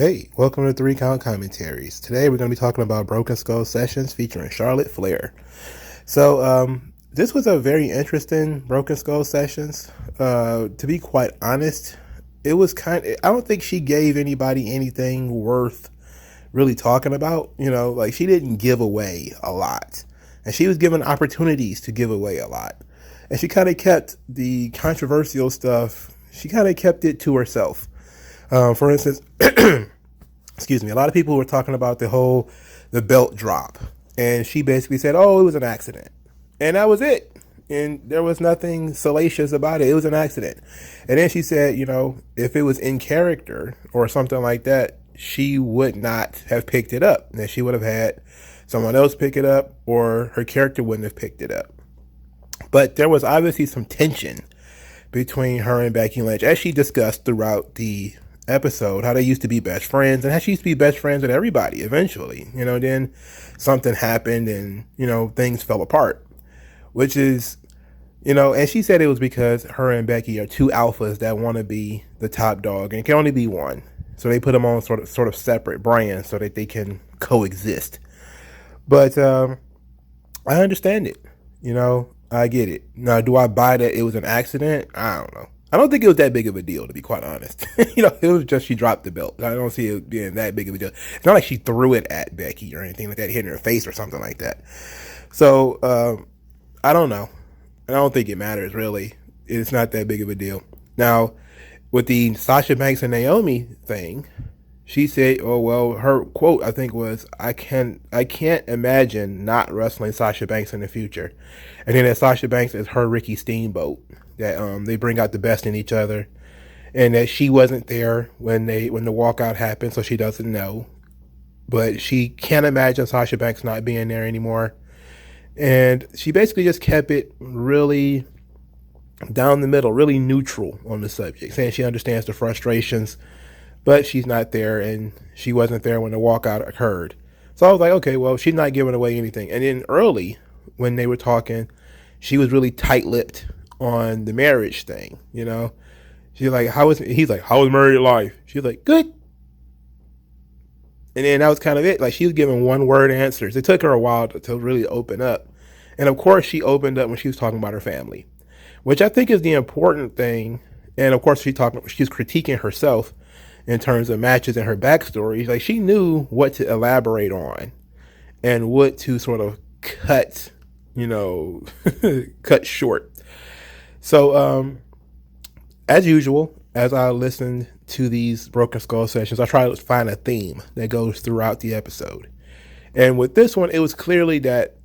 Hey, welcome to Three Count Commentaries. Today we're going to be talking about Broken Skull Sessions featuring Charlotte Flair. This was a very interesting Broken Skull Sessions. To be quite honest, it was I don't think she gave anybody anything worth really talking about. Like she didn't give away a lot. And she was given opportunities to give away a lot. And she kind of kept the controversial stuff, she kind of kept it to herself. For instance, excuse me, a lot of people were talking about the belt drop. And she basically said, oh, it was an accident. And that was it. And there was nothing salacious about it. It was an accident. And then she said, if it was in character or something like that, she would not have picked it up. And she would have had someone else pick it up, or her character wouldn't have picked it up. But there was obviously some tension between her and Becky Lynch, as she discussed throughout the episode, how they used to be best friends and how she used to be best friends with everybody eventually. Then something happened and, things fell apart, which is, and she said it was because her and Becky are two alphas that want to be the top dog and it can only be one. So they put them on sort of separate brands so that they can coexist. But I understand it. I get it. Now, do I buy that it was an accident? I don't know. I don't think it was that big of a deal, to be quite honest. It was just she dropped the belt. I don't see it being that big of a deal. It's not like she threw it at Becky or anything like that, hitting her face or something like that. So, I don't know. I don't think it matters, really. It's not that big of a deal. Now, with the Sasha Banks and Naomi thing, she said, oh, well, her quote, I think, was, I can't imagine not wrestling Sasha Banks in the future. And then that Sasha Banks is her Ricky Steamboat, that they bring out the best in each other, and that she wasn't there when the walkout happened, so she doesn't know. But she can't imagine Sasha Banks not being there anymore. And she basically just kept it really down the middle, really neutral on the subject, saying she understands the frustrations, but she's not there, and she wasn't there when the walkout occurred. So I was like, okay, well, she's not giving away anything. And then early, when they were talking, she was really tight-lipped on the marriage thing, She's like, he's like, how was married life? She's like, good. And then that was kind of it. Like, she was giving one-word answers. It took her a while to really open up. And, of course, she opened up when she was talking about her family, which I think is the important thing. And, of course, she's critiquing herself in terms of matches and her backstory. Like, she knew what to elaborate on and what to sort of cut, cut short. So, as usual, as I listened to these Broken Skull sessions, I try to find a theme that goes throughout the episode. And with this one, it was clearly that,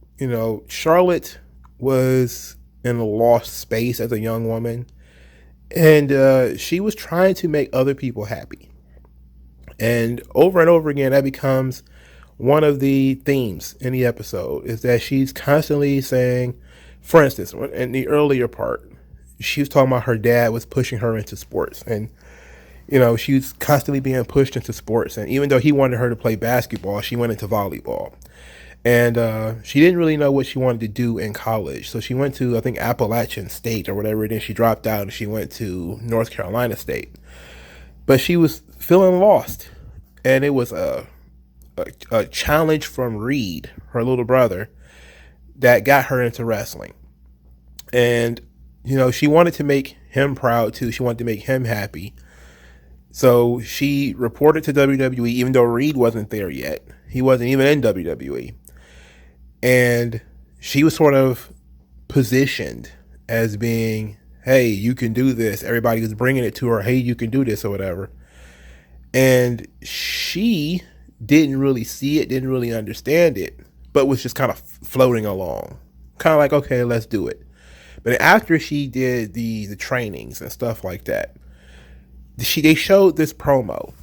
Charlotte was in a lost space as a young woman. And she was trying to make other people happy. And over again, that becomes one of the themes in the episode, is that she's constantly saying, for instance, in the earlier part, she was talking about her dad was pushing her into sports. And, she was constantly being pushed into sports. And even though he wanted her to play basketball, she went into volleyball. And she didn't really know what she wanted to do in college. So she went to, I think, Appalachian State or whatever it is. She dropped out and she went to North Carolina State. But she was feeling lost. And it was a challenge from Reed, her little brother, that got her into wrestling. And, she wanted to make him proud too. She wanted to make him happy. So she reported to WWE, even though Reed wasn't there yet. He wasn't even in WWE. And she was sort of positioned as being, hey, you can do this. Everybody was bringing it to her, hey, you can do this or whatever. And she didn't really see it, didn't really understand it, but was just kind of floating along. Kind of like, okay, let's do it. But after she did the trainings and stuff like that, they showed this promo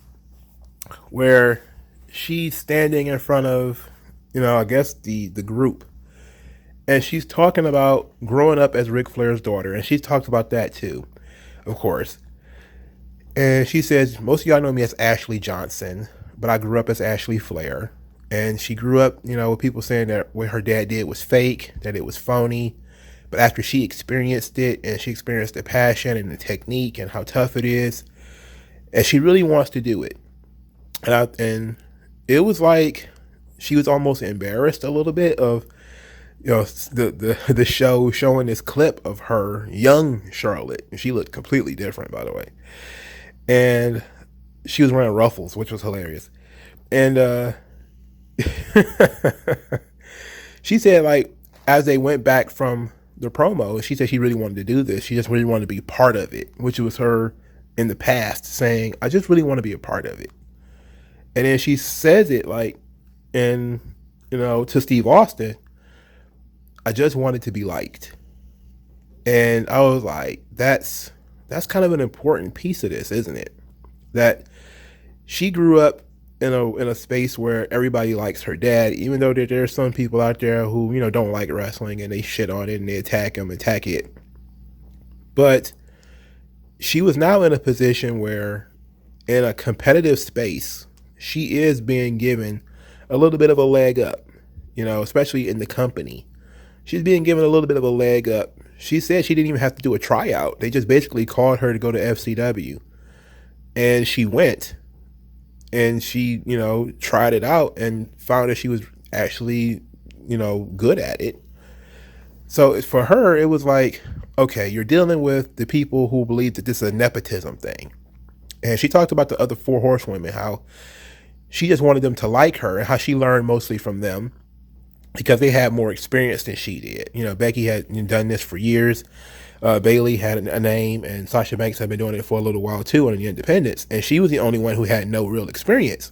where she's standing in front of, I guess the group. And she's talking about growing up as Ric Flair's daughter. And she's talked about that too, of course. And she says, most of y'all know me as Ashley Johnson, but I grew up as Ashley Flair. And she grew up, with people saying that what her dad did was fake, that it was phony. But after she experienced it, and she experienced the passion and the technique and how tough it is, and she really wants to do it. And it was like she was almost embarrassed a little bit of, the show showing this clip of her young Charlotte. She looked completely different, by the way, and she was wearing ruffles, which was hilarious. And she said, like, as they went back from the promo, she said she really wanted to do this. She just really wanted to be part of it, which was her in the past saying, I just really want to be a part of it. And then she says it like, and to Steve Austin, I just wanted to be liked. And I was like, that's kind of an important piece of this, isn't it? That she grew up in a space where everybody likes her dad, even though there are some people out there who don't like wrestling and they shit on it and they attack it. But she was now in a position where, in a competitive space, she is being given a little bit of a leg up, especially in the company. She's being given a little bit of a leg up. She said she didn't even have to do a tryout. They just basically called her to go to FCW. And she went. And she, tried it out and found that she was actually, good at it. So for her, it was like, okay, you're dealing with the people who believe that this is a nepotism thing. And she talked about the other four horsewomen, how she just wanted them to like her and how she learned mostly from them because they had more experience than she did. Becky had done this for years. Bailey had a name, and Sasha Banks had been doing it for a little while too on the independents, and she was the only one who had no real experience.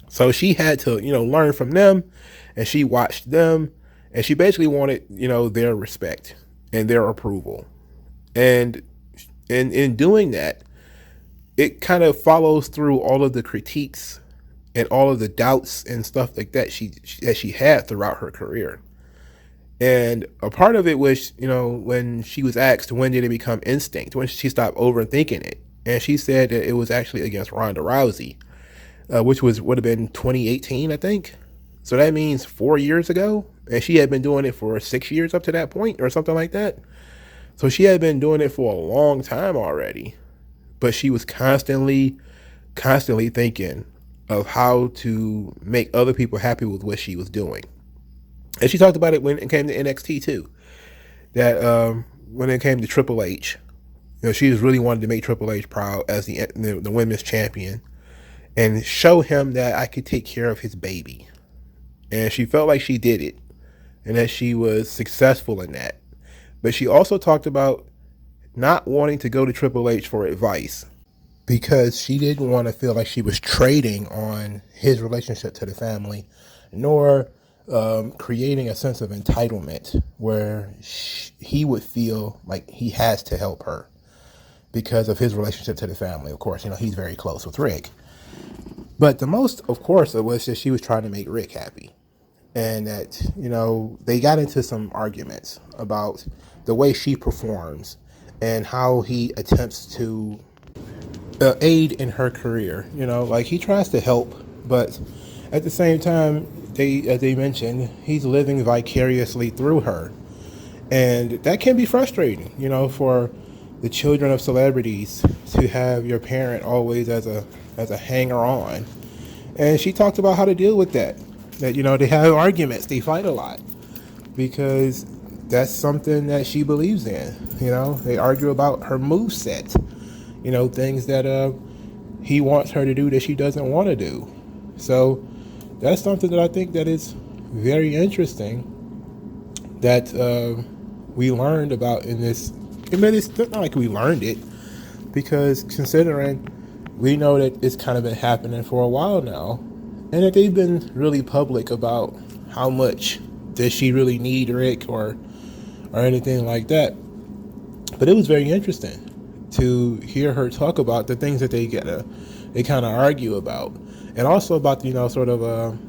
So she had to, learn from them, and she watched them, and she basically wanted, their respect and their approval. And in doing that, it kind of follows through all of the critiques and all of the doubts and stuff like that she had throughout her career. And a part of it was, when she was asked, when did it become instinct? When she stopped overthinking it? And she said that it was actually against Ronda Rousey, which would have been 2018, I think. So that means 4 years ago. And she had been doing it for 6 years up to that point or something like that. So she had been doing it for a long time already. But she was constantly thinking of how to make other people happy with what she was doing. And she talked about it when it came to NXT too. That when it came to Triple H, she just really wanted to make Triple H proud as the women's champion and show him that I could take care of his baby. And she felt like she did it and that she was successful in that. But she also talked about not wanting to go to Triple H for advice because she didn't want to feel like she was trading on his relationship to the family, nor creating a sense of entitlement where he would feel like he has to help her because of his relationship to the family. Of course, he's very close with Rick. But the most, of course, it was that she was trying to make Rick happy. And that, they got into some arguments about the way she performs and how he attempts to aid in her career. Like he tries to help, but at the same time, as they mentioned, he's living vicariously through her. And that can be frustrating, for the children of celebrities to have your parent always as a hanger-on. And she talked about how to deal with that. That, they have arguments, they fight a lot. Because that's something that she believes in. They argue about her moveset. Things that he wants her to do that she doesn't want to do. So that's something that I think that is very interesting that we learned about in this. I mean, it's not like we learned it, because considering we know that it's kind of been happening for a while now, and that they've been really public about how much does she really need Rick or anything like that. But it was very interesting to hear her talk about the things that they kind of argue about, and also about sort of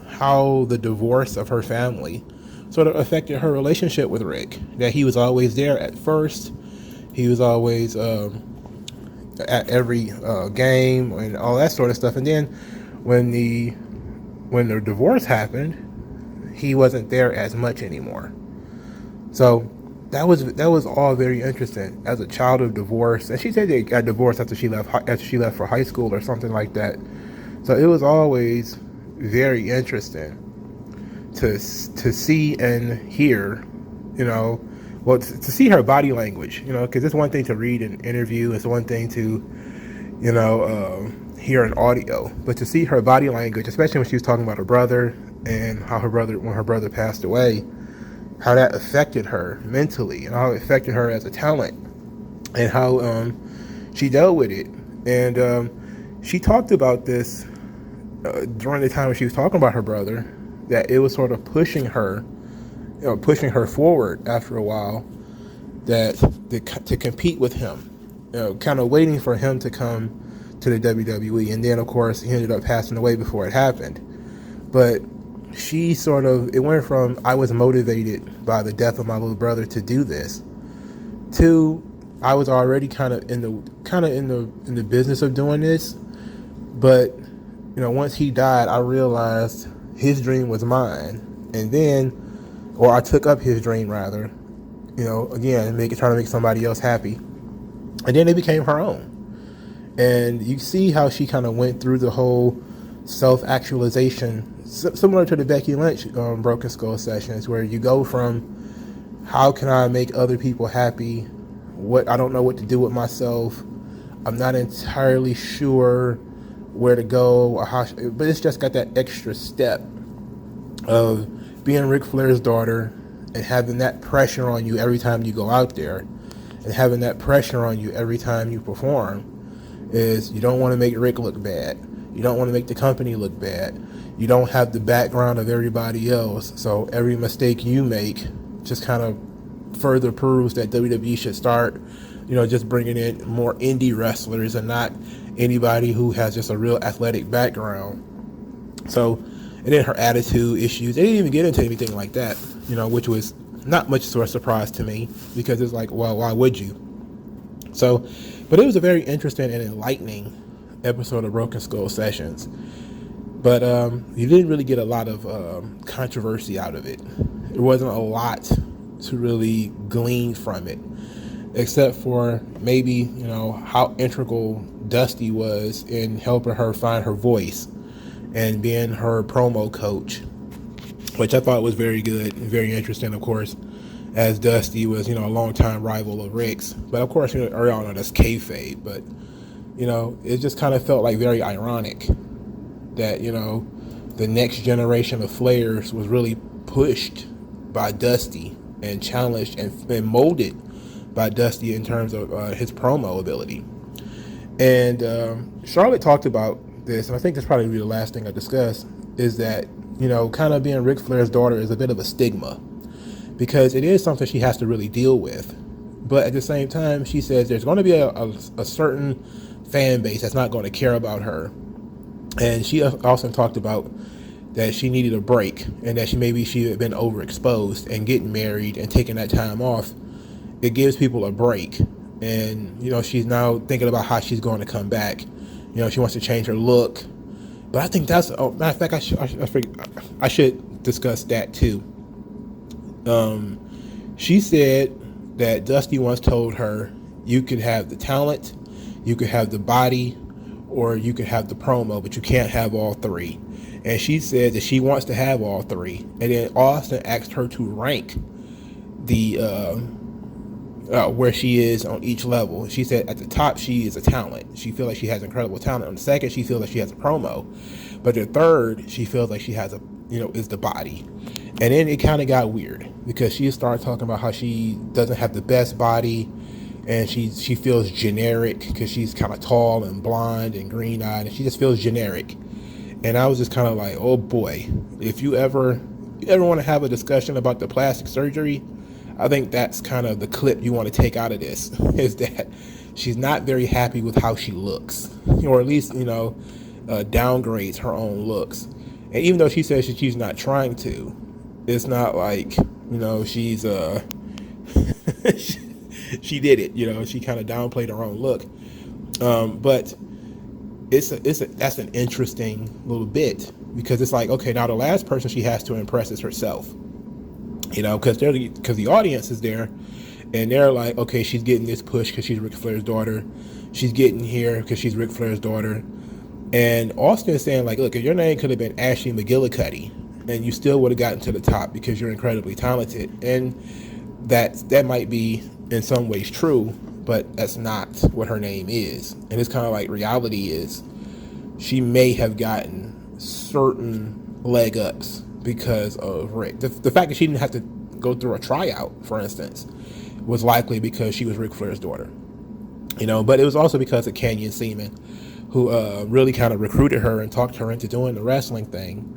how the divorce of her family sort of affected her relationship with Rick. That he was always there at first, he was always at every game and all that sort of stuff, and then when the divorce happened, he wasn't there as much anymore. So that was all very interesting. As a child of divorce, and she said they got divorced after she left for high school or something like that. So it was always very interesting to see and hear, well, to see her body language, because it's one thing to read an interview, it's one thing to, hear an audio, but to see her body language, especially when she was talking about her brother and how when her brother passed away, how that affected her mentally and how it affected her as a talent and how she dealt with it. And she talked about this during the time when she was talking about her brother, that it was sort of pushing her forward after a while, that to compete with him, kind of waiting for him to come to the WWE. And then, of course, he ended up passing away before it happened. But it went from, I was motivated by the death of my little brother to do this, to I was already kind of in the business of doing this. But once he died, I realized his dream was mine, and then, or I took up his dream rather, again, trying to make somebody else happy, and then it became her own. And you see how she kind of went through the whole self-actualization, similar to the Becky Lynch Broken Skull Sessions, where you go from how can I make other people happy, what I don't know what to do with myself, I'm not entirely sure where to go or how, but it's just got that extra step of being Ric Flair's daughter and having that pressure on you every time you go out there, and having that pressure on you every time you perform. Is you don't want to make Rick look bad. You don't want to make the company look bad. You don't have the background of everybody else. So every mistake you make just kind of further proves that WWE should start, just bringing in more indie wrestlers and not anybody who has just a real athletic background. So, and then her attitude issues. They didn't even get into anything like that, which was not much of a surprise to me, because it's like, well, why would you? So, but it was a very interesting and enlightening episode of Broken Skull Sessions. But you didn't really get a lot of controversy out of it. There wasn't a lot to really glean from it, except for maybe, how integral Dusty was in helping her find her voice and being her promo coach, which I thought was very good and very interesting, of course, as Dusty was, a longtime rival of Rick's. But of course, early on that's kayfabe. But, it just kind of felt like very ironic that, the next generation of Flairs was really pushed by Dusty and challenged and molded by Dusty in terms of his promo ability. And Charlotte talked about this, and I think this probably be the last thing I discuss, is that, kind of being Ric Flair's daughter is a bit of a stigma, because it is something she has to really deal with. But at the same time, she says there's going to be a certain fan base that's not going to care about her. And she also talked about that she needed a break, and that she had been overexposed, and getting married and taking that time off, it gives people a break. And, she's now thinking about how she's going to come back. She wants to change her look. But I think matter of fact, I should discuss that too. She said that Dusty once told her, you could have the talent, you could have the body, or you could have the promo, but you can't have all three. And she said that she wants to have all three. And then Austin asked her to rank the where she is on each level. She said at the top, she is a talent. She feels like she has incredible talent. On the second, she feels like she has a promo. But the third, she feels like she has is the body. And then it kind of got weird, because she started talking about how she doesn't have the best body, and she feels generic because she's kind of tall and blonde and green-eyed, and she just feels generic. And I was just kind of like, oh boy, if you ever want to have a discussion about the plastic surgery, I think that's kind of the clip you want to take out of this, is that she's not very happy with how she looks, or at least, downgrades her own looks. And even though she says she's not trying to, it's not like, she's she did it, she kind of downplayed her own look. But that's an interesting little bit, because it's like, okay, now the last person she has to impress is herself, because the audience is there, and they're like, okay, she's getting this push because she's Ric Flair's daughter, she's getting here because she's Ric Flair's daughter, And Austin is saying, like, look, if your name could have been Ashley McGillicuddy, and you still would have gotten to the top because you're incredibly talented. And that might be in some ways true, but that's not what her name is. And it's kind of like reality is she may have gotten certain leg ups because of Rick. The fact that she didn't have to go through a tryout, for instance, was likely because she was Ric Flair's daughter. But it was also because of Canyon Seaman, who really kind of recruited her and talked her into doing the wrestling thing.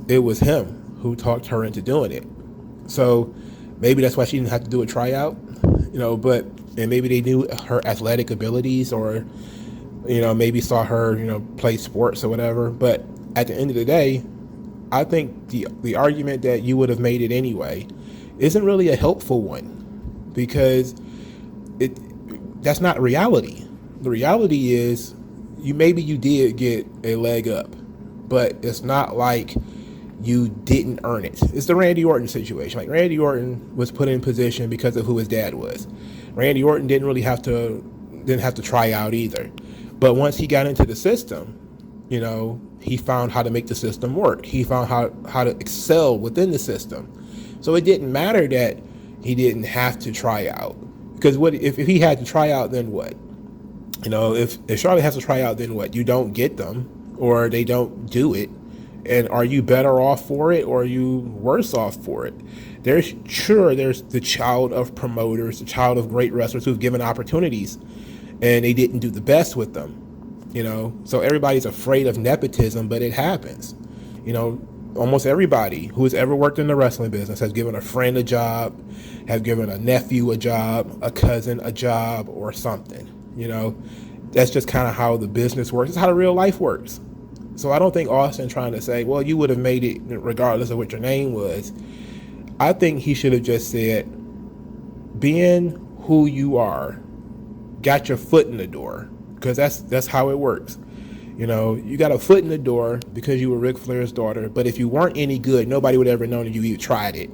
It was him who talked her into doing it. So maybe that's why she didn't have to do a tryout, and maybe they knew her athletic abilities, or, maybe saw her, play sports or whatever. But at the end of the day, I think the argument that you would have made it anyway isn't really a helpful one, because that's not reality. The reality is maybe you did get a leg up, but it's not like you didn't earn it. It's the Randy Orton situation. Like, Randy Orton was put in position because of who his dad was. Randy Orton didn't have to try out either. But once he got into the system, he found how to make the system work. He found how to excel within the system. So it didn't matter that he didn't have to try out. Because if he had to try out, then what? If Charlotte has to try out, then what? You don't get them, or they don't do it. And are you better off for it, or are you worse off for it? There's the child of promoters, the child of great wrestlers who've given opportunities, and they didn't do the best with them. So everybody's afraid of nepotism, but it happens. Almost everybody who has ever worked in the wrestling business has given a friend a job, have given a nephew a job, a cousin a job, or something. That's just kind of how the business works. It's how the real life works. So I don't think Austin trying to say, well, you would have made it regardless of what your name was. I think he should have just said, being who you are, got your foot in the door, because that's how it works. You got a foot in the door because you were Ric Flair's daughter, but if you weren't any good, nobody would ever know that you even tried it.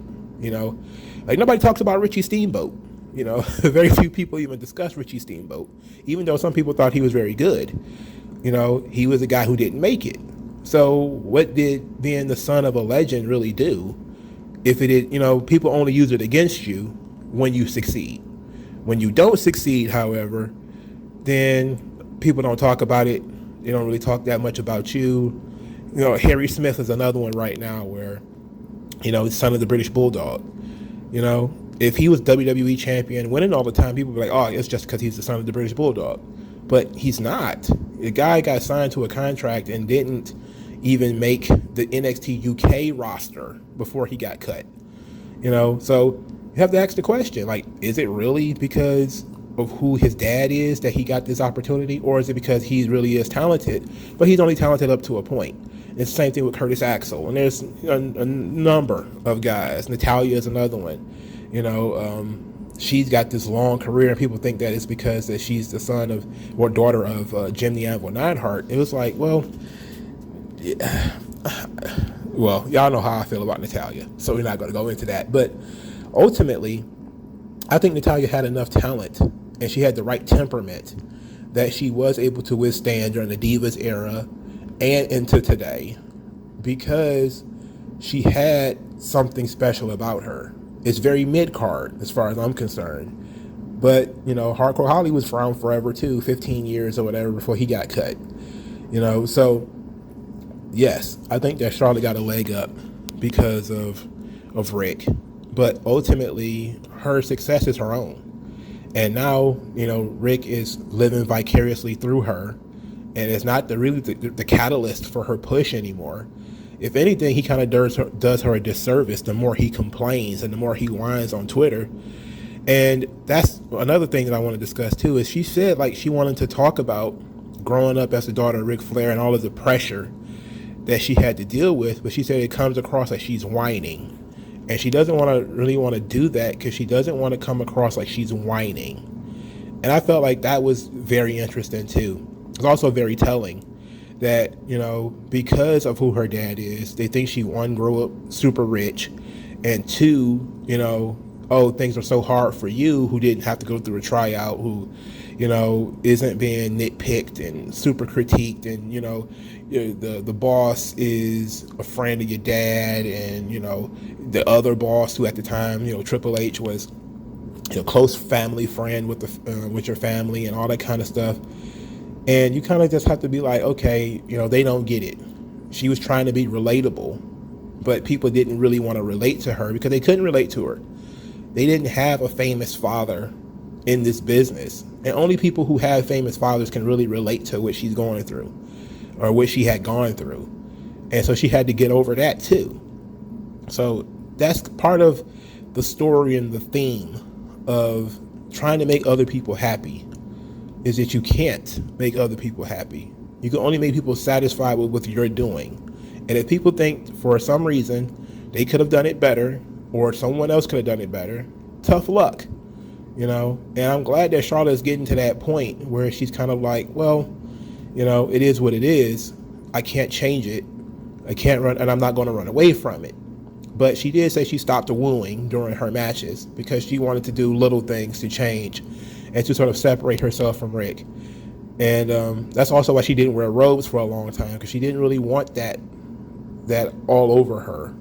Like, nobody talks about Richie Steamboat. Very few people even discuss Richie Steamboat, even though some people thought he was very good. He was a guy who didn't make it. So what did being the son of a legend really do? If it did, people only use it against you when you succeed. When you don't succeed, however, then people don't talk about it. They don't really talk that much about you. Harry Smith is another one right now where, he's son of the British Bulldog. If he was WWE champion, winning all the time, people would be like, oh, it's just because he's the son of the British Bulldog. But he's not. The guy got signed to a contract and didn't even make the NXT UK roster before he got cut. So you have to ask the question, like, is it really because of who his dad is that he got this opportunity, or is it because he really is talented, but he's only talented up to a point? It's the same thing with Curtis Axel, and there's a number of guys. Natalya is another one. She's got this long career, and people think that it's because that she's the son of or daughter of Jim the Anvil Neidhart. It was like, well, y'all know how I feel about Natalya, so we're not going to go into that. But ultimately, I think Natalya had enough talent, and she had the right temperament that she was able to withstand during the Divas era and into today, because she had something special about her. It's very mid-card as far as I'm concerned. But, Hardcore Holly was around forever too, 15 years or whatever before he got cut. So yes, I think that Charlotte got a leg up because of Rick. But ultimately, her success is her own. And now, Rick is living vicariously through her. And it's not the catalyst for her push anymore. If anything, he kind of does her a disservice the more he complains and the more he whines on Twitter. And that's another thing that I want to discuss too, is she said like she wanted to talk about growing up as the daughter of Ric Flair and all of the pressure that she had to deal with, but she said it comes across like she's whining. And she doesn't really want to do that because she doesn't want to come across like she's whining. And I felt like that was very interesting too. It was also very telling that, because of who her dad is, they think she, one, grew up super rich, and two, things are so hard for you who didn't have to go through a tryout, who, isn't being nitpicked and super critiqued, and the boss is a friend of your dad, and the other boss, who at the time, Triple H, was a close family friend with your family and all that kind of stuff. And you kind of just have to be like, okay, they don't get it. She was trying to be relatable, but people didn't really want to relate to her because they couldn't relate to her. They didn't have a famous father in this business, and only people who have famous fathers can really relate to what she's going through, or what she had gone through. And so she had to get over that too. So that's part of the story and the theme of trying to make other people happy, is that you can't make other people happy. You can only make people satisfied with what you're doing. And if people think for some reason they could have done it better, or someone else could have done it better, tough luck. And I'm glad that Charlotte's getting to that point where she's kind of like, well, it is what it is. I can't change it. I can't run, and I'm not going to run away from it. But she did say she stopped the wooing during her matches because she wanted to do little things to change and to sort of separate herself from Rick. And that's also why she didn't wear robes for a long time, because she didn't really want that all over her,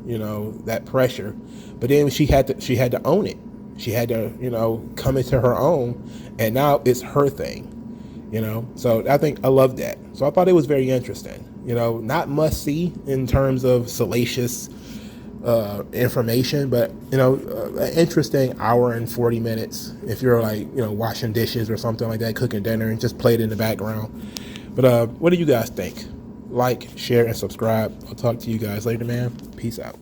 that pressure. But then she had to own it. She had to, come into her own, and now it's her thing, So I think I love that. So I thought it was very interesting, not must see in terms of salacious information, but an interesting hour and 40 minutes if you're like washing dishes or something like that, cooking dinner, and just play it in the background. But what do you guys think? Like, share, and subscribe. I'll talk to you guys later, man. Peace out.